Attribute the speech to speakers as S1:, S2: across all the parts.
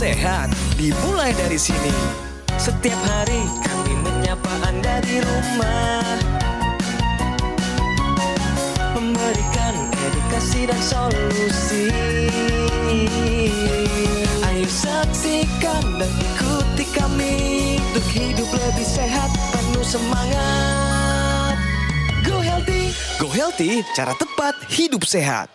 S1: sehat dimulai dari sini. Setiap hari kami menyapa Anda di rumah, memberikan edukasi dan solusi. Ayo saksikan dan ikuti kami untuk hidup lebih sehat, penuh semangat. Go Healthy, cara tepat hidup sehat.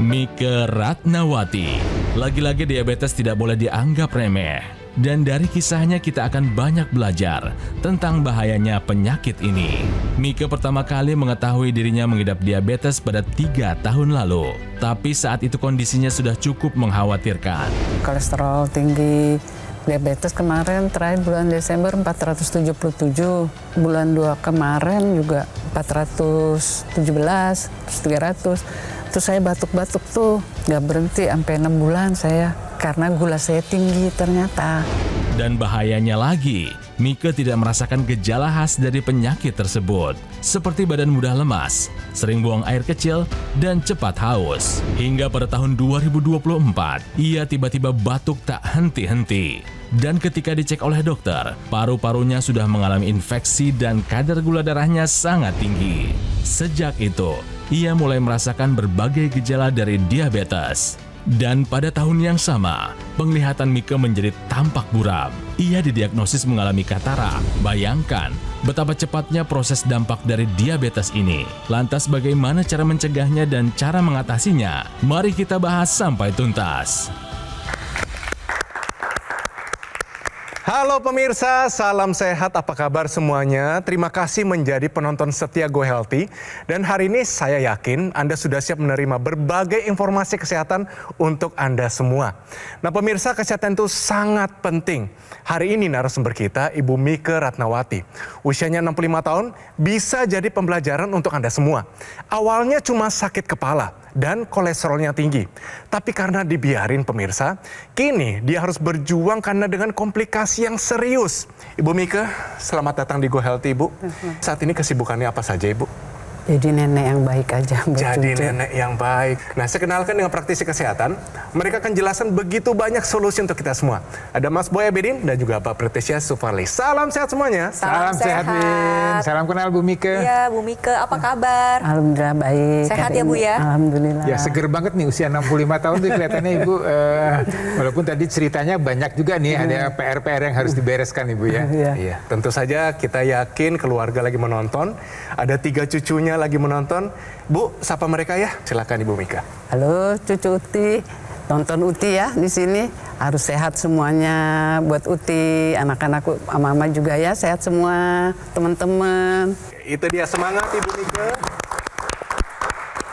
S2: Mike Ratnawati. Lagi-lagi diabetes tidak boleh dianggap remeh. Dan dari kisahnya kita akan banyak belajar tentang bahayanya penyakit ini. Mike pertama kali mengetahui dirinya mengidap diabetes pada 3 tahun lalu. Tapi saat itu kondisinya sudah cukup mengkhawatirkan.
S3: Kolesterol tinggi, diabetes kemarin terakhir bulan Desember 477, bulan 2 kemarin juga 417, terus 300. Terus saya batuk-batuk tuh, nggak berhenti sampai 6 bulan saya, karena gula saya tinggi ternyata.
S2: Dan bahayanya lagi, Mike tidak merasakan gejala khas dari penyakit tersebut, seperti badan mudah lemas, sering buang air kecil, dan cepat haus. Hingga pada tahun 2024, ia tiba-tiba batuk tak henti-henti. Dan ketika dicek oleh dokter, paru-parunya sudah mengalami infeksi dan kadar gula darahnya sangat tinggi. Sejak itu, ia mulai merasakan berbagai gejala dari diabetes. Dan pada tahun yang sama, penglihatan Mike menjadi tampak buram. Ia didiagnosis mengalami katarak. Bayangkan betapa cepatnya proses dampak dari diabetes ini. Lantas bagaimana cara mencegahnya dan cara mengatasinya? Mari kita bahas sampai tuntas.
S4: Halo pemirsa, salam sehat, apa kabar semuanya? Terima kasih menjadi penonton setia Go Healthy. Dan hari ini saya yakin Anda sudah siap menerima berbagai informasi kesehatan untuk Anda semua. Nah pemirsa, kesehatan itu sangat penting. Hari ini narasumber kita Ibu Mike Ratnawati. Usianya 65 tahun, bisa jadi pembelajaran untuk Anda semua. Awalnya cuma sakit kepala dan kolesterolnya tinggi. Tapi karena dibiarin pemirsa, kini dia harus berjuang karena dengan komplikasi yang serius. Ibu Mike, selamat datang di Go Healthy, Ibu. Saat ini kesibukannya apa saja, Ibu?
S3: Jadi nenek yang baik aja.
S4: Jadi nenek yang baik. Nah, saya kenalkan dengan praktisi kesehatan. Mereka akan jelaskan begitu banyak solusi untuk kita semua. Ada Mas Boy Abedin dan juga Pak Pretesya Sufarli. Salam sehat semuanya.
S5: Salam sehat, Min. Salam kenal Bu Mike.
S6: Iya, Bu Mike, apa kabar?
S3: Alhamdulillah baik.
S6: Sehat ya, Bu ya?
S3: Alhamdulillah.
S5: Ya, seger banget nih usia 65 tahun tuh kelihatannya Ibu. Walaupun tadi ceritanya banyak juga nih, ada PR-PR yang harus dibereskan Ibu ya.
S4: Iya, tentu saja kita yakin keluarga lagi menonton. Ada 3 cucunya lagi menonton. Bu, sapa mereka ya. Silakan Ibu Mika.
S3: Halo cucu Uti, tonton Uti ya di sini. Harus sehat semuanya buat Uti, anak-anak mama juga ya, sehat semua teman-teman.
S4: Itu dia, semangat Ibu Mika.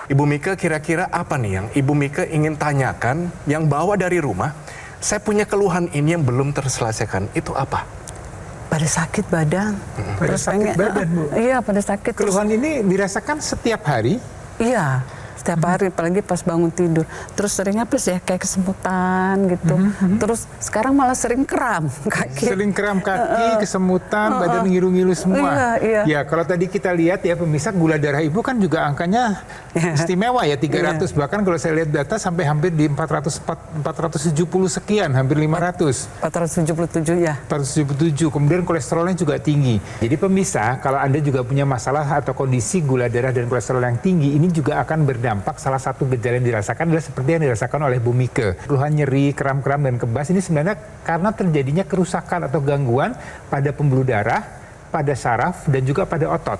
S4: Ibu Mika, kira-kira apa nih yang Ibu Mika ingin tanyakan yang bawa dari rumah? Saya punya keluhan ini yang belum terselesaikan. Itu apa?
S3: Pada sakit badan.
S5: Pada sakit badan, Bu?
S3: Iya, pada sakit.
S5: Keluhan ini dirasakan setiap hari?
S3: Iya, setiap hari, apalagi pas bangun tidur. Terus sering apa sih ya, kayak kesemutan gitu. Terus sekarang malah sering kram kaki.
S5: Sering kram kaki, kesemutan, badan ngilu-ngilu semua.
S3: Iya.
S5: Ya, kalau tadi kita lihat ya pemirsa, gula darah Ibu kan juga angkanya istimewa ya, 300. Bahkan kalau saya lihat data sampai hampir di 470 sekian, hampir 500.
S3: 477 ya.
S5: 477, kemudian kolesterolnya juga tinggi. Jadi pemirsa, kalau Anda juga punya masalah atau kondisi gula darah dan kolesterol yang tinggi, ini juga akan berdampak. Salah satu gejala yang dirasakan adalah seperti yang dirasakan oleh Bu Mike. Keluhan nyeri, kram-kram, dan kebas ini sebenarnya karena terjadinya kerusakan atau gangguan pada pembuluh darah, pada saraf, dan juga pada otot.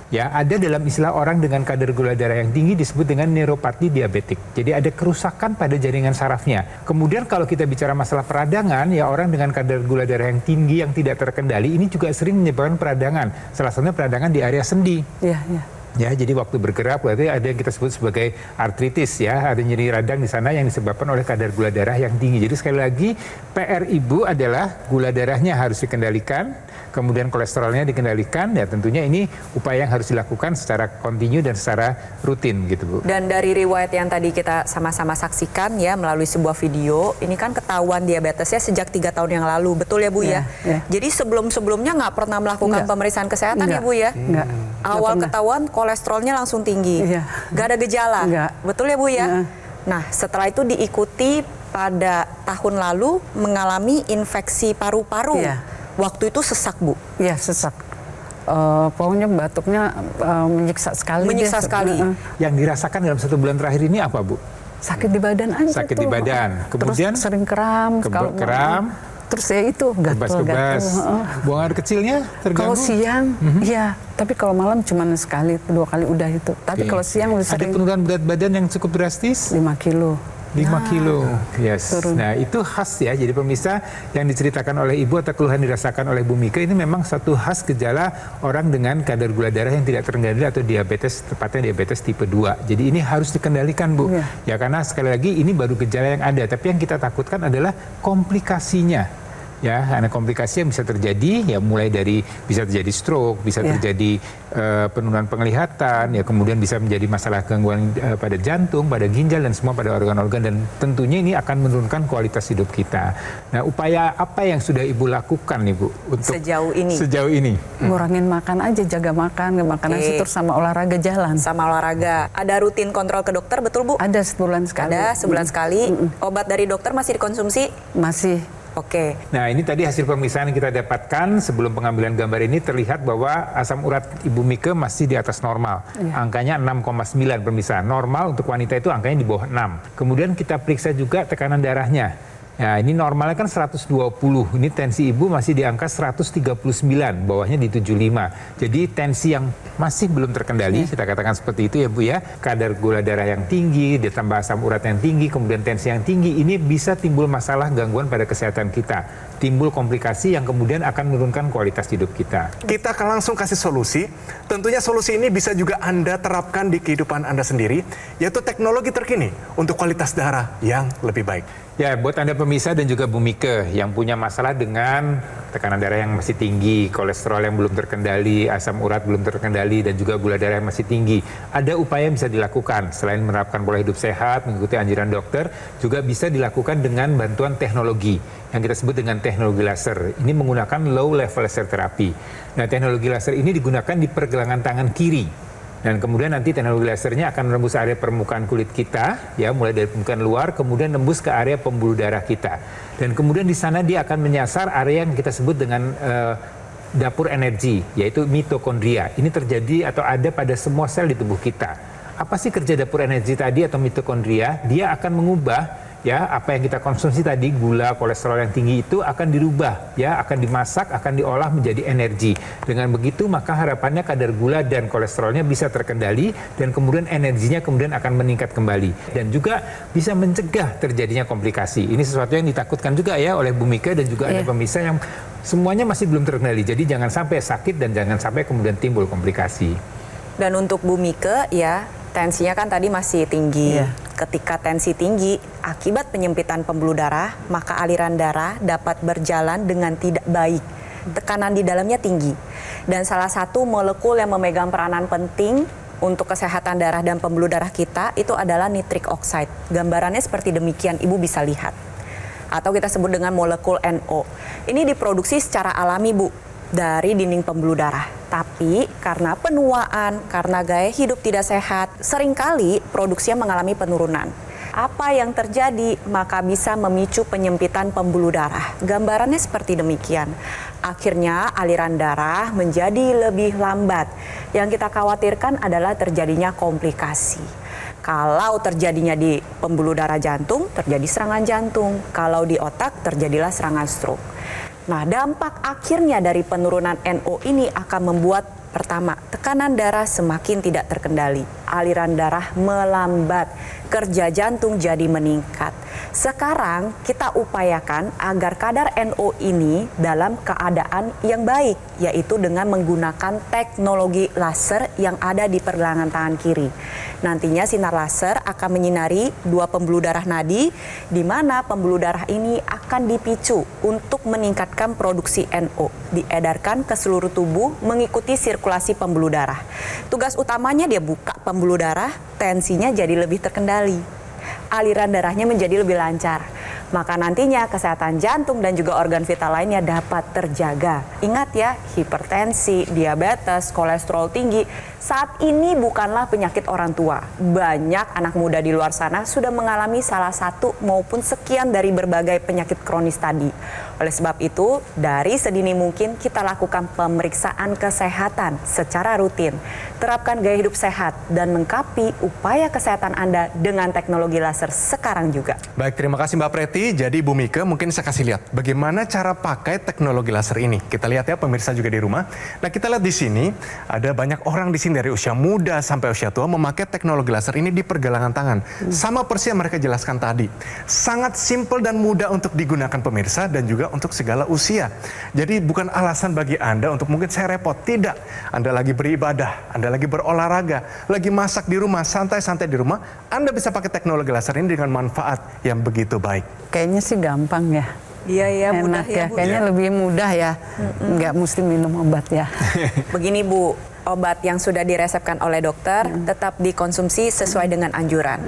S5: Ya, ada dalam istilah orang dengan kadar gula darah yang tinggi disebut dengan neuropati diabetik. Jadi ada kerusakan pada jaringan sarafnya. Kemudian kalau kita bicara masalah peradangan, ya orang dengan kadar gula darah yang tinggi yang tidak terkendali ini juga sering menyebabkan peradangan. Salah satunya peradangan di area sendi.
S3: Iya.
S5: Ya, jadi waktu bergerak berarti ada yang kita sebut sebagai artritis ya, ada nyeri radang di sana yang disebabkan oleh kadar gula darah yang tinggi. Jadi sekali lagi PR Ibu adalah gula darahnya harus dikendalikan, kemudian kolesterolnya dikendalikan, ya tentunya ini upaya yang harus dilakukan secara kontinu dan secara rutin gitu Bu.
S6: Dan dari riwayat yang tadi kita sama-sama saksikan ya melalui sebuah video, ini kan ketahuan diabetesnya sejak 3 tahun yang lalu, betul ya Bu ya? Jadi sebelum-sebelumnya nggak pernah melakukan pemeriksaan kesehatan ya Bu ya?
S3: Enggak.
S6: Awal ketahuan kolesterolnya langsung tinggi, gak ada gejala, betul ya Bu ya? Nah, setelah itu diikuti pada tahun lalu mengalami infeksi paru-paru.
S3: Iya.
S6: Waktu itu sesak, Bu.
S3: Ya sesak. Pokoknya batuknya menyiksa sekali.
S6: Menyiksa sekali.
S5: Yang dirasakan dalam 1 bulan terakhir ini apa, Bu?
S3: Sakit di badan aja
S5: Sakit
S3: tuh.
S5: di badan. Kemudian
S3: terus sering kram.
S5: kram.
S3: Terus ya itu gatal-gatal.
S5: Kebas-kebas. Buang air kecilnya terganggu?
S3: Kalau siang, iya. Tapi kalau malam cuma sekali, 2 kali udah itu. Tapi kalau siang lebih
S5: Ada
S3: sering.
S5: penurunan berat badan yang cukup drastis?
S3: 5 kilo.
S5: 5 kilo, yes.
S3: turun.
S5: Nah itu khas ya, jadi pemirsa yang diceritakan oleh Ibu atau keluhan dirasakan oleh Bu Mika ini memang satu khas gejala orang dengan kadar gula darah yang tidak terkendali atau diabetes, tepatnya diabetes tipe 2. Jadi ini harus dikendalikan, Bu. Ya karena sekali lagi ini baru gejala yang ada, tapi yang kita takutkan adalah komplikasinya. Ya, karena komplikasi yang bisa terjadi ya mulai dari bisa terjadi stroke, bisa terjadi penurunan penglihatan, ya kemudian bisa menjadi masalah gangguan pada jantung, pada ginjal dan semua pada organ-organ, dan tentunya ini akan menurunkan kualitas hidup kita. Nah, upaya apa yang sudah Ibu lakukan nih, Bu, untuk sejauh ini?
S3: Ngurangin makan aja, jaga makan, makanan setur sama olahraga jalan.
S6: Sama olahraga. Ada rutin kontrol ke dokter, betul, Bu?
S3: Ada sebulan sekali.
S6: Ada sebulan sekali. Obat dari dokter masih dikonsumsi?
S3: Masih.
S6: Oke.
S5: Nah ini tadi hasil pemeriksaan yang kita dapatkan sebelum pengambilan gambar ini terlihat bahwa asam urat Ibu Mika masih di atas normal. Angkanya 6,9 pemirsa. Normal untuk wanita itu angkanya di bawah 6. Kemudian kita periksa juga tekanan darahnya. Nah ini normalnya kan 120, ini tensi Ibu masih di angka 139, bawahnya di 75. Jadi tensi yang masih belum terkendali, kita katakan seperti itu ya Bu ya. Kadar gula darah yang tinggi, ditambah asam urat yang tinggi, kemudian tensi yang tinggi, ini bisa timbul masalah gangguan pada kesehatan kita. Timbul komplikasi yang kemudian akan menurunkan kualitas hidup kita.
S4: Kita akan langsung kasih solusi. Tentunya solusi ini bisa juga Anda terapkan di kehidupan Anda sendiri, yaitu teknologi terkini untuk kualitas darah yang lebih baik.
S5: Ya, buat Anda pemirsa dan juga Bu Mika yang punya masalah dengan tekanan darah yang masih tinggi, kolesterol yang belum terkendali, asam urat belum terkendali, dan juga gula darah yang masih tinggi. Ada upaya yang bisa dilakukan. Selain menerapkan pola hidup sehat, mengikuti anjuran dokter, juga bisa dilakukan dengan bantuan teknologi yang kita sebut dengan teknologi laser. Ini menggunakan low level laser therapy. Nah, teknologi laser ini digunakan di pergelangan tangan kiri. Dan kemudian nanti teknologi lasernya akan menembus area permukaan kulit kita, ya mulai dari permukaan luar, kemudian nembus ke area pembuluh darah kita. Dan kemudian di sana dia akan menyasar area yang kita sebut dengan dapur energi, yaitu mitokondria. Ini terjadi atau ada pada semua sel di tubuh kita. Apa sih kerja dapur energi tadi atau mitokondria? Dia akan mengubah ya apa yang kita konsumsi tadi, gula, kolesterol yang tinggi itu akan dirubah, ya akan dimasak, akan diolah menjadi energi. Dengan begitu maka harapannya kadar gula dan kolesterolnya bisa terkendali dan kemudian energinya kemudian akan meningkat kembali dan juga bisa mencegah terjadinya komplikasi. Ini sesuatu yang ditakutkan juga ya oleh Bu Mika dan juga ada pemirsa yang semuanya masih belum terkendali. Jadi jangan sampai sakit dan jangan sampai kemudian timbul komplikasi.
S6: Dan untuk Bu Mika ya, tensinya kan tadi masih tinggi. Ketika tensi tinggi, akibat penyempitan pembuluh darah, maka aliran darah dapat berjalan dengan tidak baik. Tekanan di dalamnya tinggi. Dan salah satu molekul yang memegang peranan penting untuk kesehatan darah dan pembuluh darah kita itu adalah nitric oxide. Gambarannya seperti demikian, Ibu bisa lihat. Atau kita sebut dengan molekul NO. Ini diproduksi secara alami, Bu, dari dinding pembuluh darah. Tapi karena penuaan, karena gaya hidup tidak sehat, seringkali produksinya mengalami penurunan. Apa yang terjadi? Maka bisa memicu penyempitan pembuluh darah. Gambarannya seperti demikian. Akhirnya aliran darah menjadi lebih lambat. Yang kita khawatirkan adalah terjadinya komplikasi. Kalau terjadinya di pembuluh darah jantung, terjadi serangan jantung. Kalau di otak, terjadilah serangan stroke. Nah, dampak akhirnya dari penurunan NO ini akan membuat pertama, tekanan darah semakin tidak terkendali, aliran darah melambat, kerja jantung jadi meningkat. Sekarang kita upayakan agar kadar NO ini dalam keadaan yang baik, yaitu dengan menggunakan teknologi laser yang ada di pergelangan tangan kiri. Nantinya sinar laser akan menyinari dua pembuluh darah nadi, di mana pembuluh darah ini akan dipicu untuk meningkatkan produksi NO, diedarkan ke seluruh tubuh mengikuti sirkulasi pembuluh darah. Tugas utamanya dia buka pembuluh darah, tensinya jadi lebih terkendali, aliran darahnya menjadi lebih lancar. Maka nantinya kesehatan jantung dan juga organ vital lainnya dapat terjaga. Ingat ya, hipertensi, diabetes, kolesterol tinggi, Saat ini bukanlah penyakit orang tua. Banyak anak muda di luar sana sudah mengalami salah satu maupun sekian dari berbagai penyakit kronis tadi. Oleh sebab itu, dari sedini mungkin kita lakukan pemeriksaan kesehatan secara rutin. Terapkan gaya hidup sehat dan lengkapi upaya kesehatan Anda dengan teknologi laser sekarang juga.
S4: Baik, terima kasih Mbak Preti. Jadi Ibu Mika, mungkin saya kasih lihat bagaimana cara pakai teknologi laser ini. Kita lihat ya pemirsa juga di rumah. Nah, kita lihat di sini ada banyak orang di sini dari usia muda sampai usia tua memakai teknologi laser ini di pergelangan tangan. Sama persis yang mereka jelaskan tadi. Sangat simpel dan mudah untuk digunakan pemirsa dan juga untuk segala usia. Jadi bukan alasan bagi Anda untuk mungkin saya repot. Tidak. Anda lagi beribadah, Anda lagi berolahraga, lagi masak di rumah, santai-santai di rumah, Anda bisa pakai teknologi laser ini dengan manfaat yang begitu baik.
S3: Kayaknya sih gampang ya.
S6: Iya ya, mudah
S3: Enak ya,
S6: Bu.
S3: kayaknya lebih mudah ya. Nggak mesti minum obat ya.
S6: Begini Bu, obat yang sudah diresepkan oleh dokter tetap dikonsumsi sesuai dengan anjuran.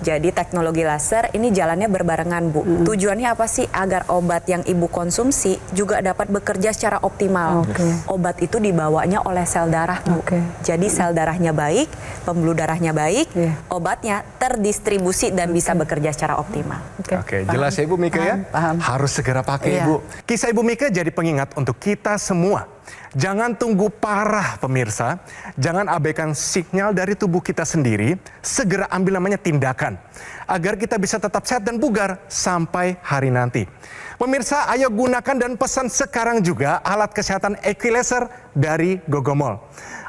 S6: Jadi teknologi laser ini jalannya berbarengan Bu. Tujuannya apa sih? Agar obat yang Ibu konsumsi juga dapat bekerja secara optimal. Obat itu dibawanya oleh sel darah Bu. Jadi sel darahnya baik, pembuluh darahnya baik, obatnya terdistribusi dan bisa bekerja secara optimal.
S4: Oke, jelas ya Ibu Mika ya?
S3: Paham.
S4: Harus segera pakai Ibu. Kisah Ibu Mika jadi pengingat untuk kita semua. Jangan tunggu parah pemirsa, jangan abaikan sinyal dari tubuh kita sendiri, segera ambil namanya tindakan. Agar kita bisa tetap sehat dan bugar sampai hari nanti. Pemirsa, ayo gunakan dan pesan sekarang juga alat kesehatan Equilaser dari Gogomol.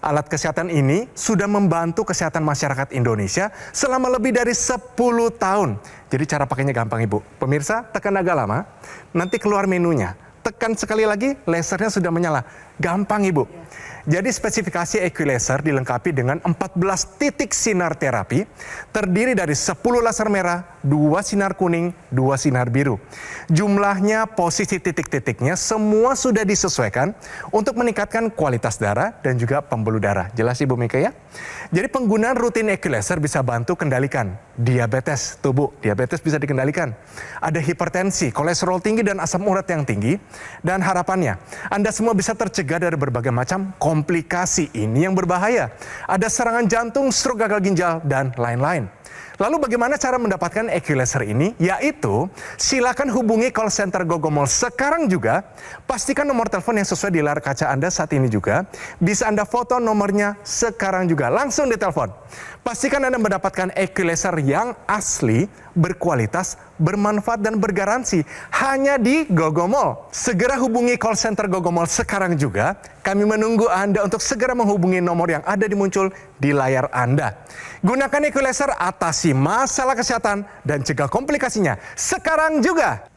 S4: Alat kesehatan ini sudah membantu kesehatan masyarakat Indonesia selama lebih dari 10 tahun. Jadi cara pakainya gampang Ibu. Pemirsa, tekan agak lama, nanti keluar menunya. Tekan sekali lagi, lasernya sudah menyala. Gampang Ibu. Jadi spesifikasi Equilaser dilengkapi dengan 14 titik sinar terapi, terdiri dari 10 laser merah, 2 sinar kuning, 2 sinar biru. Jumlahnya, posisi titik-titiknya semua sudah disesuaikan untuk meningkatkan kualitas darah dan juga pembuluh darah. Jelas Ibu Mika ya? Jadi penggunaan rutin Equilaser bisa bantu kendalikan diabetes tubuh. Diabetes bisa dikendalikan. Ada hipertensi, kolesterol tinggi dan asam urat yang tinggi. Dan harapannya, Anda semua bisa tercegah dari berbagai macam komplikasi ini yang berbahaya. Ada serangan jantung, stroke gagal ginjal, dan lain-lain. Lalu bagaimana cara mendapatkan Equilaser ini? Yaitu silakan hubungi call center Gogomol sekarang juga. Pastikan nomor telepon yang sesuai di layar kaca Anda saat ini juga. Bisa Anda foto nomornya sekarang juga. Langsung ditelepon. Pastikan Anda mendapatkan Equilaser yang asli, berkualitas, bermanfaat dan bergaransi hanya di Gogomol. Segera hubungi call center Gogomol sekarang juga. Kami menunggu Anda untuk segera menghubungi nomor yang ada muncul di layar Anda. Gunakan Equilaser, atasi masalah kesehatan dan cegah komplikasinya sekarang juga.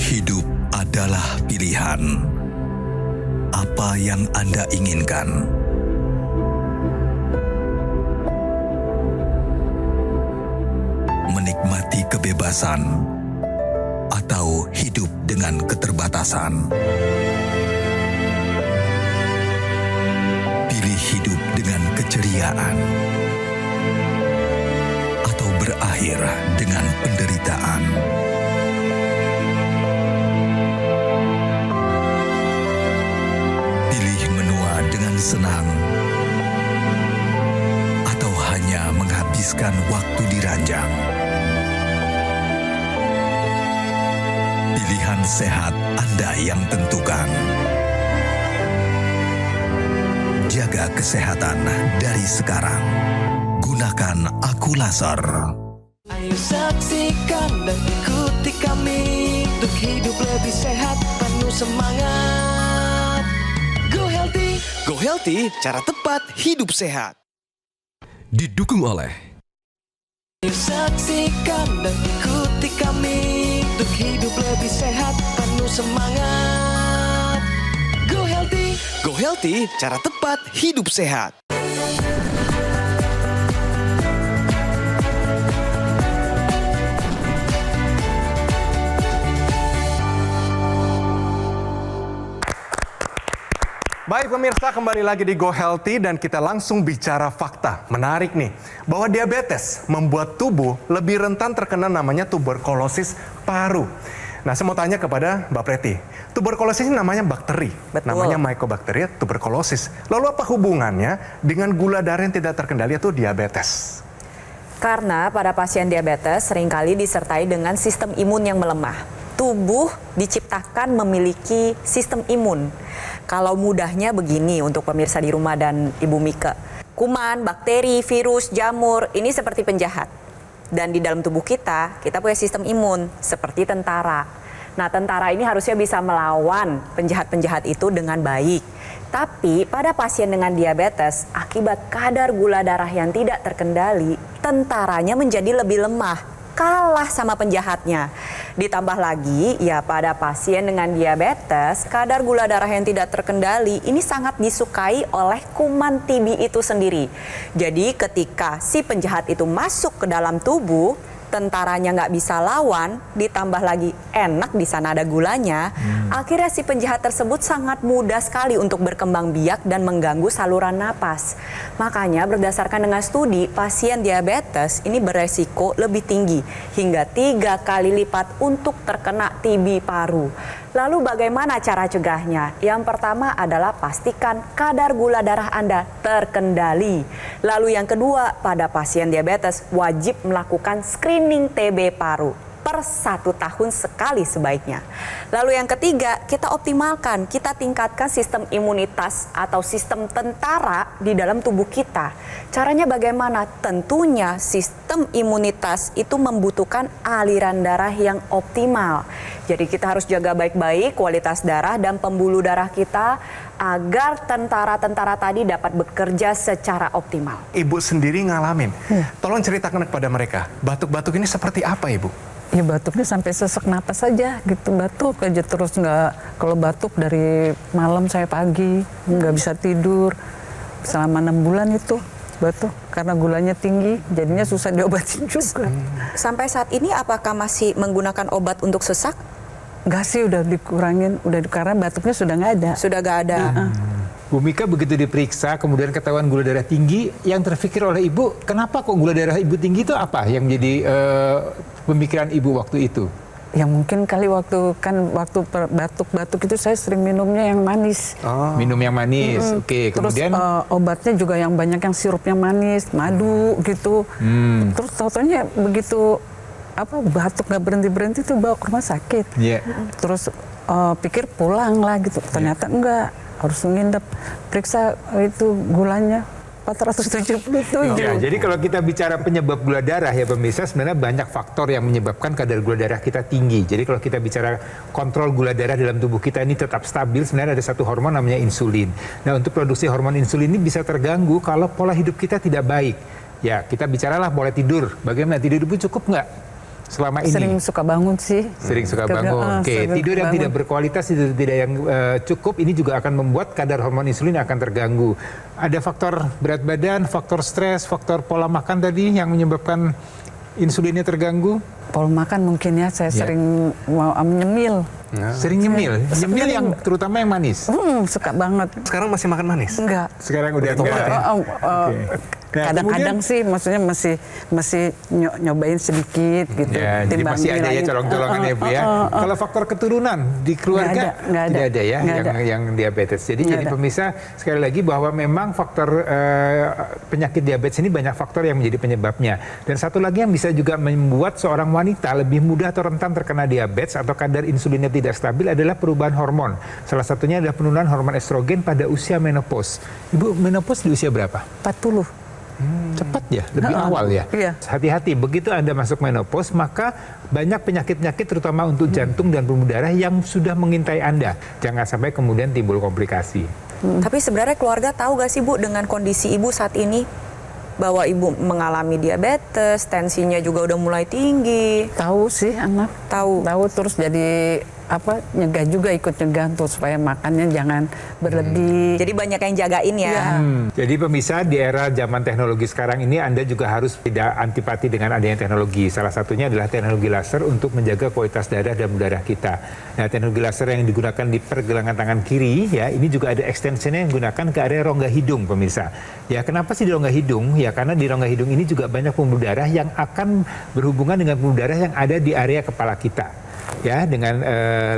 S7: Hidup adalah pilihan. Apa yang Anda inginkan? Menikmati kebebasan atau hidup dengan keterbatasan? Pilih hidup dengan keceriaan atau berakhir dengan penderitaan? Pilih menua dengan senang atau hanya menghabiskan waktu di ranjang? Pilihan sehat Anda yang tentukan. Jaga kesehatan dari sekarang. Gunakan Aku Laser.
S1: Ayo saksikan dan ikuti kami untuk hidup lebih sehat, penuh semangat. Go Healthy, cara tepat hidup sehat.
S7: Didukung oleh
S1: Ayo saksikan dan ikuti kami untuk hidup lebih sehat, penuh semangat. Go Healthy, cara tepat hidup sehat.
S4: Baik pemirsa, kembali lagi di Go Healthy dan kita langsung bicara fakta. Menarik nih, bahwa diabetes membuat tubuh lebih rentan terkena namanya tuberkulosis paru. Nah, saya mau tanya kepada Mbak Preti. Tuberkulosis ini namanya bakteri.
S6: Betul.
S4: Namanya Mycobacteria tuberculosis. Lalu apa hubungannya dengan gula darah yang tidak terkendali atau diabetes?
S6: Karena pada pasien diabetes seringkali disertai dengan sistem imun yang melemah. Tubuh diciptakan memiliki sistem imun. Kalau mudahnya begini untuk pemirsa di rumah dan Ibu Mika. Kuman, bakteri, virus, jamur, ini seperti penjahat. Dan di dalam tubuh kita punya sistem imun seperti tentara. Nah, tentara ini harusnya bisa melawan penjahat-penjahat itu dengan baik. Tapi pada pasien dengan diabetes, akibat kadar gula darah yang tidak terkendali, tentaranya menjadi lebih lemah, kalah sama penjahatnya. Ditambah lagi, ya pada pasien dengan diabetes, kadar gula darah yang tidak terkendali ini sangat disukai oleh kuman TB itu sendiri. Jadi ketika si penjahat itu masuk ke dalam tubuh, tentaranya nggak bisa lawan, ditambah lagi enak di sana ada gulanya, akhirnya si penjahat tersebut sangat mudah sekali untuk berkembang biak dan mengganggu saluran napas. Makanya berdasarkan dengan studi, pasien diabetes ini beresiko lebih tinggi hingga 3 kali lipat untuk terkena TB paru. Lalu bagaimana cara cegahnya? Yang pertama adalah pastikan kadar gula darah Anda terkendali. Lalu yang kedua, pada pasien diabetes wajib melakukan screening TB paru per 1 tahun sekali sebaiknya. Lalu yang ketiga, kita optimalkan, kita tingkatkan sistem imunitas atau sistem tentara di dalam tubuh kita. Caranya bagaimana? Tentunya sistem imunitas itu membutuhkan aliran darah yang optimal. Jadi kita harus jaga baik-baik kualitas darah dan pembuluh darah kita agar tentara-tentara tadi dapat bekerja secara optimal.
S4: Ibu sendiri ngalamin. Tolong ceritakan kepada mereka, batuk-batuk ini seperti apa, Ibu?
S3: Ya batuknya sampai sesak napas saja gitu, batuk aja terus, nggak, kalau batuk dari malam sampai pagi nggak bisa tidur selama 6 bulan itu batuk karena gulanya tinggi, jadinya susah diobatin juga.
S6: Sampai saat ini apakah masih menggunakan obat untuk sesak?
S3: Nggak sih, udah dikurangin, karena batuknya sudah nggak ada.
S6: Sudah nggak ada.
S5: Bu Mika begitu diperiksa, kemudian ketahuan gula darah tinggi, yang terpikir oleh Ibu, kenapa kok gula darah Ibu tinggi itu apa yang menjadi pemikiran Ibu waktu itu?
S3: Ya mungkin kali waktu batuk-batuk itu saya sering minumnya yang manis.
S5: Minum yang manis, oke.
S3: Terus
S5: Kemudian
S3: obatnya juga yang banyak yang sirupnya manis, madu gitu. Terus tau-taunya begitu batuk nggak berhenti tuh bawa ke rumah sakit. Terus pikir pulang lah gitu, ternyata enggak, harus nginep, periksa itu gulanya 477.
S5: Ya, jadi kalau kita bicara penyebab gula darah ya pemirsa, sebenarnya banyak faktor yang menyebabkan kadar gula darah kita tinggi. Jadi kalau kita bicara kontrol gula darah dalam tubuh kita ini tetap stabil, sebenarnya ada satu hormon namanya insulin. Nah, untuk produksi hormon insulin ini bisa terganggu kalau pola hidup kita tidak baik. Ya, kita bicaralah pola tidur. Bagaimana tidur ibu cukup nggak selama ini?
S3: Sering suka bangun sih.
S5: Sering suka bangun. Oke, tidur yang tidak berkualitas, tidur tidak yang cukup, ini juga akan membuat kadar hormon insulin akan terganggu. Ada faktor berat badan, faktor stres, faktor pola makan tadi yang menyebabkan insulinnya terganggu.
S3: Pola makan mungkin ya, saya sering mau nyemil.
S5: Sering nyemil, nyemil yang terutama yang manis.
S3: Suka banget.
S4: Sekarang masih makan manis?
S3: Enggak.
S5: Sekarang udah enggak. Nah,
S3: kadang-kadang sih maksudnya masih nyobain sedikit gitu.
S5: Ya, jadi masih ada ya colong-colongan ya Bu ya. Kalau faktor keturunan di keluarga tidak ada ya yang diabetes. Jadi pemirsa sekali lagi bahwa memang faktor penyakit diabetes ini banyak faktor yang menjadi penyebabnya. Dan satu lagi yang bisa juga membuat seorang wanita lebih mudah atau rentan terkena diabetes atau kadar insulinnya tidak stabil adalah perubahan hormon. Salah satunya adalah penurunan hormon estrogen pada usia menopause. Ibu menopause di usia berapa?
S3: 40.
S5: Cepat ya, lebih awal ya.
S3: Iya.
S5: Hati-hati, begitu Anda masuk menopause, maka banyak penyakit-penyakit terutama untuk jantung dan pembuluh darah yang sudah mengintai Anda. Jangan sampai kemudian timbul komplikasi.
S6: Tapi sebenarnya keluarga tahu gak sih Bu dengan kondisi Ibu saat ini? Bahwa Ibu mengalami diabetes, tensinya juga udah mulai tinggi.
S3: Tahu sih anak. Tahu terus jadi nyegah juga, ikut nyegah tuh supaya makannya jangan berlebih.
S6: Jadi banyak yang jagain ya.
S5: Jadi pemirsa, di era zaman teknologi sekarang ini Anda juga harus tidak antipati dengan adanya teknologi. Salah satunya adalah teknologi laser untuk menjaga kualitas darah dan darah kita. Nah, teknologi laser yang digunakan di pergelangan tangan kiri ya, ini juga ada extensionnya yang digunakan ke area rongga hidung pemirsa. Ya, kenapa sih di rongga hidung? Ya karena di rongga hidung ini juga banyak pembuluh darah yang akan berhubungan dengan pembuluh darah yang ada di area kepala kita. Ya, dengan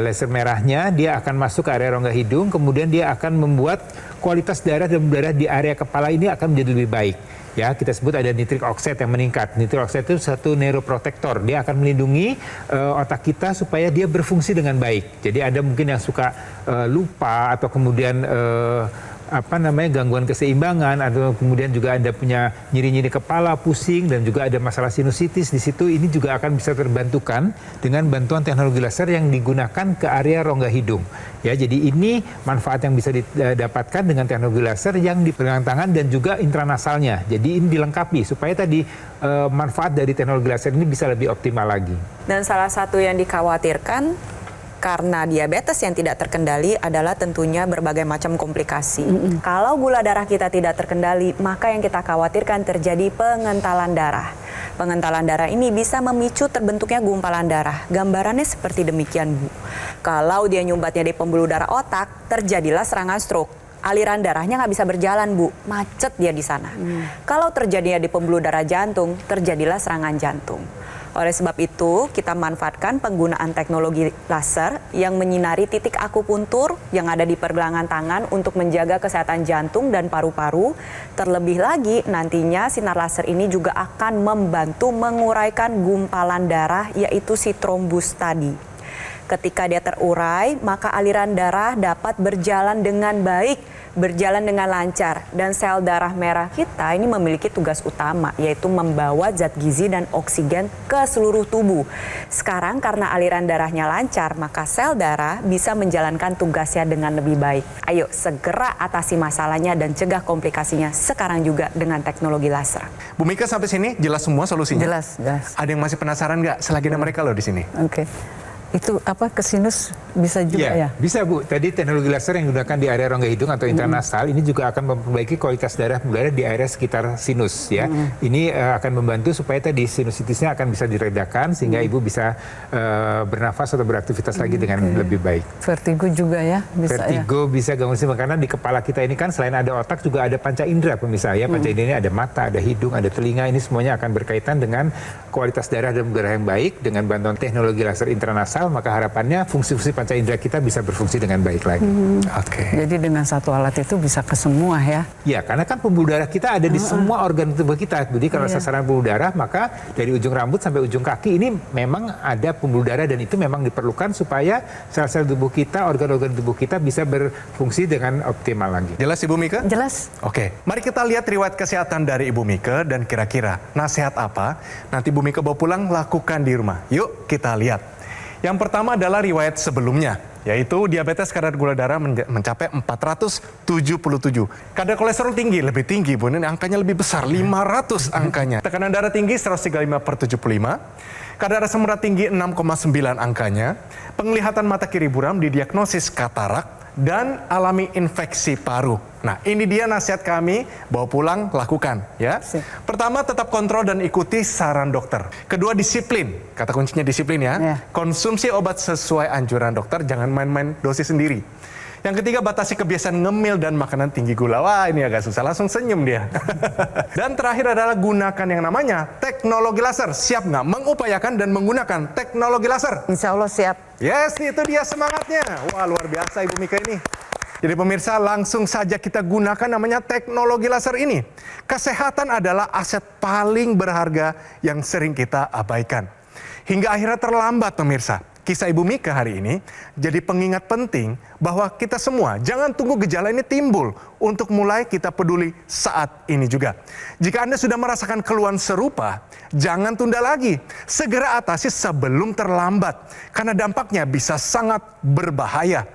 S5: laser merahnya dia akan masuk ke area rongga hidung, kemudian dia akan membuat kualitas darah dan udara di area kepala ini akan menjadi lebih baik. Ya, kita sebut ada nitric oxide yang meningkat. Nitric oxide itu satu neuroprotector. Dia akan melindungi otak kita supaya dia berfungsi dengan baik. Jadi ada mungkin yang suka lupa atau kemudian gangguan keseimbangan, atau kemudian juga Anda punya nyeri-nyeri kepala, pusing, dan juga ada masalah sinusitis di situ. Ini juga akan bisa terbantukan dengan bantuan teknologi laser yang digunakan ke area rongga hidung. Ya, jadi ini manfaat yang bisa didapatkan dengan teknologi laser yang di pergelangan tangan dan juga intranasalnya. Jadi ini dilengkapi supaya tadi manfaat dari teknologi laser ini bisa lebih optimal lagi.
S6: Dan salah satu yang dikhawatirkan karena diabetes yang tidak terkendali adalah tentunya berbagai macam komplikasi. Kalau gula darah kita tidak terkendali, maka yang kita khawatirkan terjadi pengentalan darah. Pengentalan darah ini bisa memicu terbentuknya gumpalan darah. Gambarannya seperti demikian, Bu. Kalau dia nyumbatnya di pembuluh darah otak, terjadilah serangan stroke. Aliran darahnya nggak bisa berjalan, Bu. Macet dia di sana. Kalau terjadinya di pembuluh darah jantung, terjadilah serangan jantung. Oleh sebab itu, kita manfaatkan penggunaan teknologi laser yang menyinari titik akupuntur yang ada di pergelangan tangan untuk menjaga kesehatan jantung dan paru-paru. Terlebih lagi, nantinya sinar laser ini juga akan membantu menguraikan gumpalan darah, yaitu si trombus tadi. Ketika dia terurai, maka aliran darah dapat berjalan dengan baik, berjalan dengan lancar. Dan sel darah merah kita ini memiliki tugas utama, yaitu membawa zat gizi dan oksigen ke seluruh tubuh. Sekarang karena aliran darahnya lancar, maka sel darah bisa menjalankan tugasnya dengan lebih baik. Ayo segera atasi masalahnya dan cegah komplikasinya sekarang juga dengan teknologi laser.
S4: Bu Mika, sampai sini jelas semua solusinya?
S3: Jelas.
S4: Ada yang masih penasaran nggak? Selagi ada mereka loh di sini.
S3: Oke. Itu ke sinus bisa juga ya?
S5: Bisa, Bu. Tadi teknologi laser yang digunakan di area rongga hidung atau intranasal ini juga akan memperbaiki kualitas darah udara di area sekitar sinus ya. Ini akan membantu supaya tadi sinusitisnya akan bisa diredakan sehingga Ibu bisa bernafas atau beraktivitas lagi dengan lebih baik.
S3: Vertigo juga ya? Bisa
S5: Vertigo bisa gangguan seimbang karena di kepala kita ini kan selain ada otak juga ada panca indera pemirsa ya. Panca indera ini ada mata, ada hidung, ada telinga. Ini semuanya akan berkaitan dengan kualitas darah dan udara yang baik dengan bantuan teknologi laser intranasal. Maka harapannya fungsi-fungsi panca indera kita bisa berfungsi dengan baik lagi.
S3: Jadi dengan satu alat itu bisa ke semua ya?
S5: Ya, karena kan pembuluh darah kita ada di semua organ tubuh kita. Jadi kalau sasaran pembuluh darah, maka dari ujung rambut sampai ujung kaki ini memang ada pembuluh darah dan itu memang diperlukan supaya sel-sel tubuh kita, organ-organ tubuh kita bisa berfungsi dengan optimal lagi.
S4: Jelas Ibu Mika?
S3: Jelas.
S4: Oke, mari kita lihat riwayat kesehatan dari Ibu Mika dan kira-kira nasihat apa nanti Ibu Mika bawa pulang lakukan di rumah. Yuk kita lihat. Yang pertama adalah riwayat sebelumnya, yaitu diabetes kadar gula darah mencapai 477. Kadar kolesterol tinggi, lebih tinggi, Bu. Ini angkanya lebih besar, 500 angkanya. Tekanan darah tinggi 135/75. Kadar asam urat tinggi 6,9 angkanya. Penglihatan mata kiri buram didiagnosis katarak dan alami infeksi paru. Nah, ini dia nasihat kami, bawa pulang, lakukan ya. Pertama, tetap kontrol dan ikuti saran dokter. Kedua, disiplin. Kata kuncinya disiplin ya. Konsumsi obat sesuai anjuran dokter, jangan main-main dosis sendiri. Yang ketiga, batasi kebiasaan ngemil dan makanan tinggi gula. Wah, ini agak susah, langsung senyum dia. Dan terakhir adalah gunakan yang namanya teknologi laser. Siap nggak mengupayakan dan menggunakan teknologi laser?
S3: Insya Allah siap.
S4: Yes, itu dia semangatnya. Wah, luar biasa Ibu Mika ini. Jadi pemirsa, langsung saja kita gunakan namanya teknologi laser ini. Kesehatan adalah aset paling berharga yang sering kita abaikan. Hingga akhirnya terlambat pemirsa. Kisah Ibu Mika hari ini jadi pengingat penting bahwa kita semua jangan tunggu gejala ini timbul untuk mulai kita peduli saat ini juga. Jika Anda sudah merasakan keluhan serupa, jangan tunda lagi. Segera atasi sebelum terlambat karena dampaknya bisa sangat berbahaya.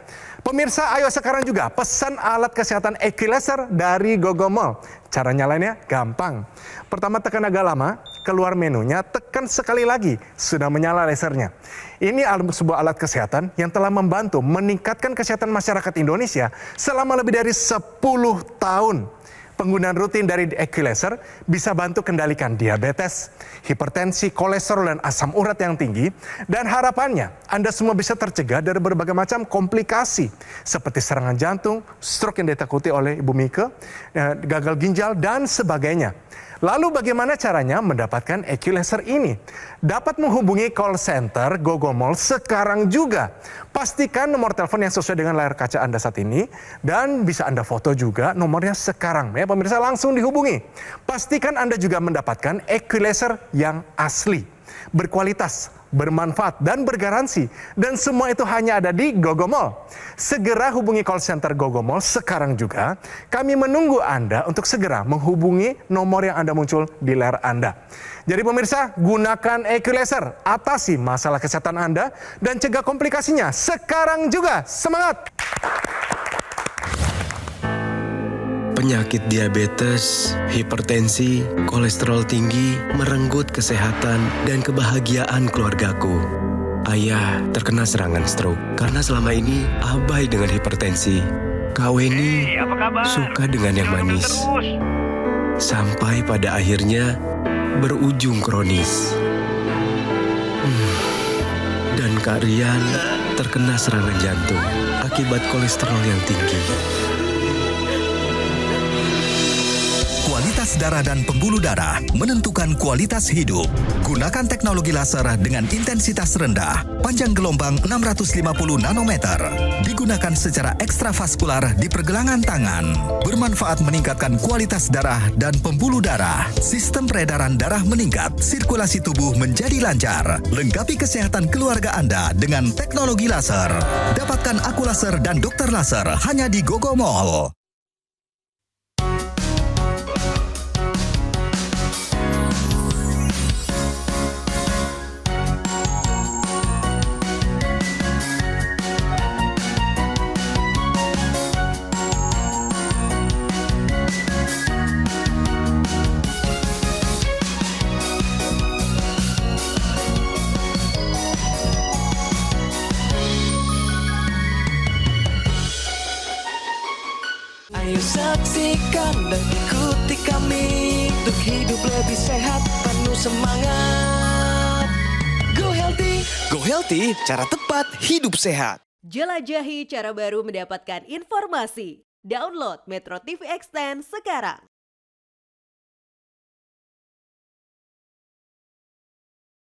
S4: Pemirsa, ayo sekarang juga pesan alat kesehatan EQ Laser dari Gogomall. Cara nyalainnya gampang. Pertama, tekan agak lama, keluar menunya, tekan sekali lagi, sudah menyala lasernya. Ini sebuah alat kesehatan yang telah membantu meningkatkan kesehatan masyarakat Indonesia selama lebih dari 10 tahun. Penggunaan rutin dari EQ Laser bisa bantu kendalikan diabetes, hipertensi, kolesterol, dan asam urat yang tinggi. Dan harapannya Anda semua bisa tercegah dari berbagai macam komplikasi seperti serangan jantung, stroke yang ditakuti oleh Ibu Mika, gagal ginjal, dan sebagainya. Lalu bagaimana caranya mendapatkan EQ Laser ini? Dapat menghubungi call center Gogomall sekarang juga. Pastikan nomor telepon yang sesuai dengan layar kaca Anda saat ini dan bisa Anda foto juga nomornya sekarang. Ya pemirsa, langsung dihubungi. Pastikan Anda juga mendapatkan EQ Laser yang asli, berkualitas, bermanfaat, dan bergaransi. Dan semua itu hanya ada di Gogomall. Segera hubungi call center Gogomall sekarang juga. Kami menunggu Anda untuk segera menghubungi nomor yang Anda muncul di layar Anda. Jadi pemirsa, gunakan EQ Laser, atasi masalah kesehatan Anda, dan cegah komplikasinya sekarang juga. Semangat!
S8: Penyakit diabetes, hipertensi, kolesterol tinggi merenggut kesehatan dan kebahagiaan keluargaku. Ayah terkena serangan stroke karena selama ini abai dengan hipertensi. Kak Weni suka dengan yang manis. Sampai pada akhirnya berujung kronis. Dan Kak Rian terkena serangan jantung akibat kolesterol yang tinggi.
S7: Kualitas darah dan pembuluh darah menentukan kualitas hidup. Gunakan teknologi laser dengan intensitas rendah, panjang gelombang 650 nanometer. Digunakan secara ekstravaskular di pergelangan tangan. Bermanfaat meningkatkan kualitas darah dan pembuluh darah. Sistem peredaran darah meningkat, sirkulasi tubuh menjadi lancar. Lengkapi kesehatan keluarga Anda dengan teknologi laser. Dapatkan aku laser dan dokter laser hanya di Gogomall.
S1: Ayo saksikan dan ikuti kami untuk hidup lebih sehat, penuh semangat. Go Healthy, cara tepat hidup sehat.
S9: Jelajahi cara baru mendapatkan informasi. Download Metro TV Extend sekarang.